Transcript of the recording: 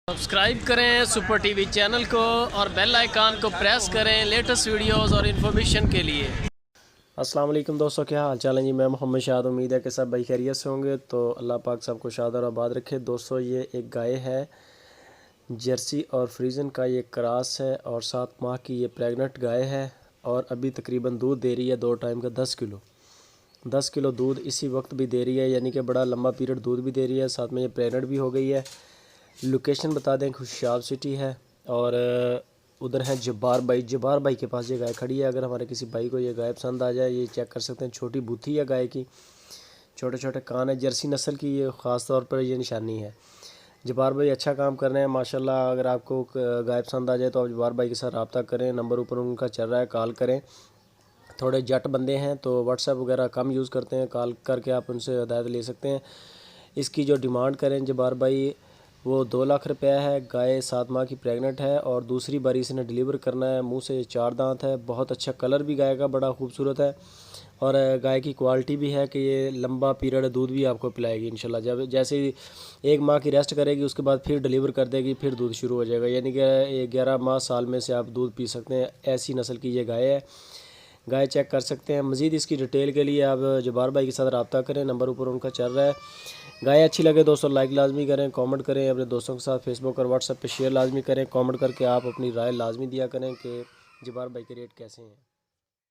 Subscribe करें super TV channel को और बेल आइकन को प्रेस करें लेटेस्ट वीडियोस और इन्फॉर्मेशन के लिए। अस्सलाम वालेकुम दोस्तों, क्या हाल चाल है जी। मैं मोहम्मद शाद, उम्मीद है कि सब भाई खैरियत से होंगे। तो अल्लाह पाक सबको शाद और आबाद रखे। दोस्तों, ये एक गाय है, जर्सी और फ्रीजन का ये क्रॉस है और 7 माह की ये प्रेग्नेंट गाय है और अभी तकरीबन दूध दे रही है 2 टाइम का 10 किलो दूध इसी वक्त भी दे रही है, यानी कि बड़ा लंबा पीरियड दूध भी दे रही है। साथ में ये प्रेग्नेंट भी हो गई है। लोकेशन बता दें, खुशहाब सिटी है और उधर है जब्बार भाई के पास ये गाय खड़ी है। अगर हमारे किसी भाई को ये गाय पसंद आ जाए, ये चेक कर सकते हैं। छोटी बूथी है गाय की, छोटे छोटे कान है, जर्सी नस्ल की ये ख़ास तौर पर ये निशानी है। जब्बार भाई अच्छा काम कर रहे हैं माशाल्लाह। अगर आपको गाय पसंद आ जाए तो आप जब्बार भाई के साथ रब्ता करें। नंबर ऊपर उनका चल रहा है, कॉल करें। थोड़े जट बंदे हैं तो व्हाट्सएप वगैरह कम यूज़ करते हैं, कॉल करके आप उनसे हिदायत ले सकते हैं। इसकी जो डिमांड करें जब्बार भाई, वो 2 लाख रुपया है। गाय 7 माह की प्रेग्नेंट है और दूसरी बारी इसने डिलीवर करना है। मुंह से 4 दांत है, बहुत अच्छा कलर भी गाय का बड़ा खूबसूरत है और गाय की क्वालिटी भी है कि ये लंबा पीरियड दूध भी आपको पिलाएगी इंशाल्लाह। जब जैसे ही 1 माह की रेस्ट करेगी उसके बाद फिर डिलीवर कर देगी, फिर दूध शुरू हो जाएगा, यानी कि 11 माह साल में से आप दूध पी सकते हैं। ऐसी नस्ल की ये गाय है। गाय चेक कर सकते हैं। मज़ीद इसकी डिटेल के लिए आप जब्बार भाई के साथ रब्ता करें, नंबर ऊपर उनका चल रहा है। गाय अच्छी लगे दोस्तों लाइक लाजमी करें, कमेंट करें, अपने दोस्तों के साथ फेसबुक और व्हाट्सएप पे शेयर लाजमी करें। कमेंट करके आप अपनी राय लाजमी दिया करें कि जब्बार भाई के रेट कैसे हैं।